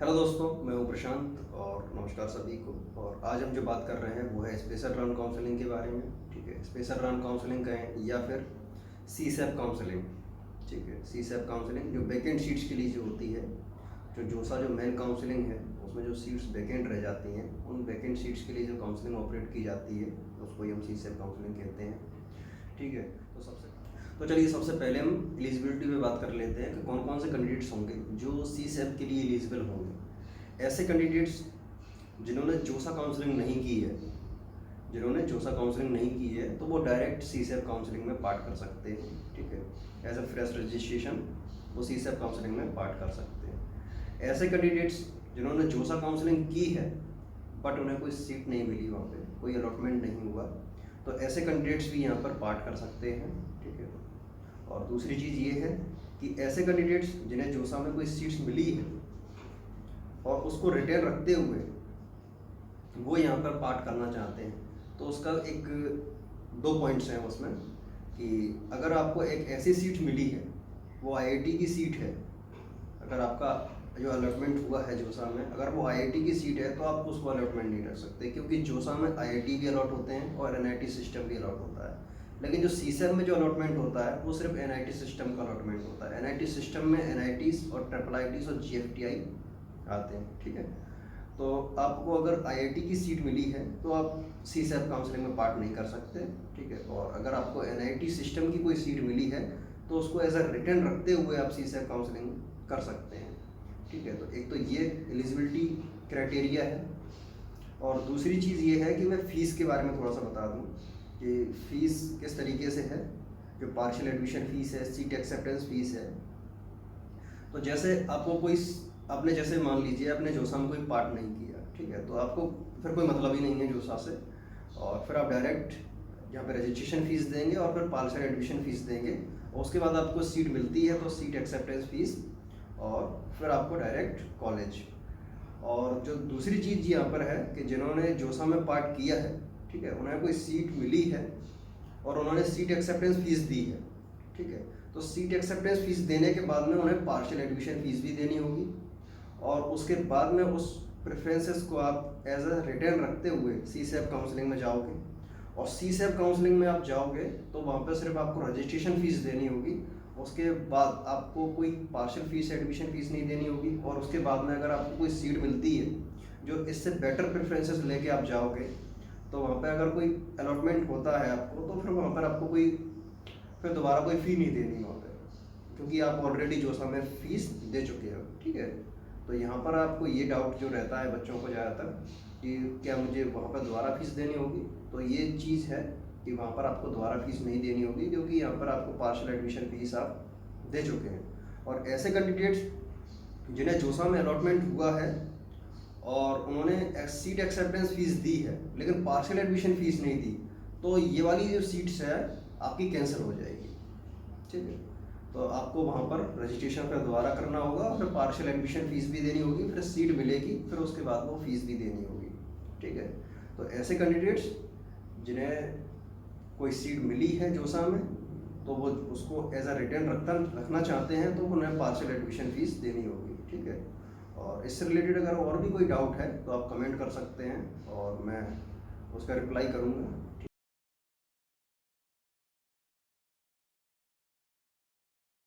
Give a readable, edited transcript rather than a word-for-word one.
Hello दोस्तों, मैं हूं प्रशांत और नमस्कार सभी को। और आज हम जो बात कर रहे हैं वो है स्पेशल राउंड काउंसलिंग के बारे में। ठीक है, स्पेशल राउंड काउंसलिंग कहें या फिर सी सेप काउंसलिंग। ठीक है, सी सेप काउंसलिंग जो बैकेंड सीट्स के लिए जो होती है, जो जोसा जो मेन काउंसलिंग है उसमें जो सीट्स बैकेंड रह जाती हैं, उन बैकेंड सीट्स के लिए जो काउंसलिंग ऑपरेट की जाती है उसको ही हम सी सेप काउंसलिंग कहते हैं। ठीक है, तो चलिए सबसे पहले हम एलिजिबिलिटी पे बात कर लेते हैं कि कौन कौन से कैंडिडेट्स होंगे जो सी सेप के लिए एलिजिबल होंगे। ऐसे कैंडिडेट्स जिन्होंने जोसा काउंसलिंग नहीं की है, तो वो डायरेक्ट सी सेप काउंसलिंग में पार्ट कर सकते हैं। ठीक है, एज अ फ्रेश रजिस्ट्रेशन वो सी सेप काउंसलिंग में पार्ट कर सकते हैं। ऐसे कैंडिडेट्स जिन्होंने जोसा काउंसलिंग की है बट उन्हें कोई सीट नहीं मिली, वहाँ पे कोई अलॉटमेंट नहीं हुआ, तो ऐसे कैंडिडेट्स भी यहाँ पर पार्ट कर सकते हैं। ठीक है, और दूसरी चीज़ ये है कि ऐसे कैंडिडेट्स जिन्हें जोसा में कोई सीट्स मिली है और उसको रिटेन रखते हुए वो यहाँ पर पार्ट करना चाहते हैं, तो उसका एक दो पॉइंट्स हैं उसमें कि अगर आपको एक ऐसी सीट मिली है, वो आईआईटी की सीट है, अगर आपका जो अलॉटमेंट हुआ है जोसा में, अगर वो आईआईटी की सीट है तो आप उसको अलॉटमेंट नहीं कर सकते, क्योंकि जोसा में आईआईटी भी अलॉट होते हैं और एनआईटी सिस्टम भी अलॉट होता है। लेकिन जो सीसेप में जो अलॉटमेंट होता है वो सिर्फ एनआईटी सिस्टम का अलॉटमेंट होता है। एनआईटी सिस्टम में एनआईटीज और ट्रिपल आईटीज और जीएफटीआई आते हैं। ठीक है, तो आपको अगर आईआईटी की सीट मिली है तो आप सीसेप काउंसलिंग में पार्ट नहीं कर सकते। ठीक है, और अगर आपको एनआईटी सिस्टम की कोई सीट मिली है तो उसको एज अ रिटर्न रखते हुए आप सीसेप काउंसलिंग कर सकते हैं। ठीक है, तो एक तो ये एलिजिबिलिटी क्राइटेरिया है। और दूसरी चीज़ ये है कि मैं फ़ीस के बारे में थोड़ा सा बता दूं कि फ़ीस किस तरीके से है। जो पार्शियल एडमिशन फ़ीस है, सीट एक्सेप्टेंस फ़ीस है, तो जैसे आपने जैसे मान लीजिए आपने जोसा में कोई पार्ट नहीं किया, ठीक है, तो आपको फिर कोई मतलब ही नहीं है जोसा से, और फिर आप डायरेक्ट यहाँ पे रजिस्ट्रेशन फ़ीस देंगे और फिर पार्शियल एडमिशन फ़ीस देंगे, और उसके बाद आपको सीट मिलती है तो सीट एक्सेप्टेंस फ़ीस, और फिर आपको डायरेक्ट कॉलेज। और जो दूसरी चीज़ यहाँ पर है कि जिन्होंने जोसा में पार्ट किया है, ठीक है, उन्हें कोई सीट मिली है और उन्होंने सीट एक्सेप्टेंस फ़ीस दी है। ठीक है, तो सीट एक्सेप्टेंस फ़ीस देने के बाद में उन्हें पार्शियल एडमिशन फ़ीस भी देनी होगी, और उसके बाद में उस प्रेफरेंसेस को आप एज अ रिटर्न रखते हुए सी सेप काउंसलिंग में जाओगे, और सी सेप काउंसलिंग में आप जाओगे तो वहाँ पर सिर्फ आपको रजिस्ट्रेशन फ़ीस देनी होगी। उसके बाद आपको कोई पार्शियल फ़ीस एडमिशन फ़ीस नहीं देनी होगी, और उसके बाद में अगर आपको कोई सीट मिलती है जो इससे बेटर प्रेफरेंसेस लेके आप जाओगे, तो वहाँ पे अगर कोई अलॉटमेंट होता है आपको, तो फिर वहाँ पर आपको फिर दोबारा कोई फ़ी नहीं देनी वहाँ पे, क्योंकि आप ऑलरेडी जोसा में फ़ीस दे चुके हो। ठीक है, तो यहाँ पर आपको ये डाउट जो रहता है बच्चों को ज़्यादातर कि क्या मुझे वहाँ पर दोबारा फ़ीस देनी होगी, तो ये चीज़ है कि वहाँ पर आपको दोबारा फ़ीस नहीं देनी होगी, क्योंकि यहाँ पर आपको पार्शियल एडमिशन फ़ीस आप दे चुके हैं। और ऐसे कैंडिडेट्स जिन्हें जोसा में अलॉटमेंट हुआ है और उन्होंने सीट एक्सेप्टेंस फ़ीस दी है लेकिन पार्शियल एडमिशन फ़ीस नहीं दी, तो ये वाली जो सीट्स है आपकी कैंसिल हो जाएगी। ठीक है, तो आपको वहाँ पर रजिस्ट्रेशन फिर दोबारा करना होगा, फिर पार्शियल एडमिशन फ़ीस भी देनी होगी, फिर सीट मिलेगी, फिर उसके बाद वो फ़ीस भी देनी होगी। ठीक है, तो ऐसे कैंडिडेट्स जिन्हें कोई सीट मिली है जोसा में, तो वो उसको एज अ रिटर्न रखना चाहते हैं, तो उन्हें पार्शियल एडमिशन फ़ीस देनी होगी। ठीक है, और इससे रिलेटेड अगर और भी कोई डाउट है तो आप कमेंट कर सकते हैं और मैं उसका रिप्लाई करूँगा।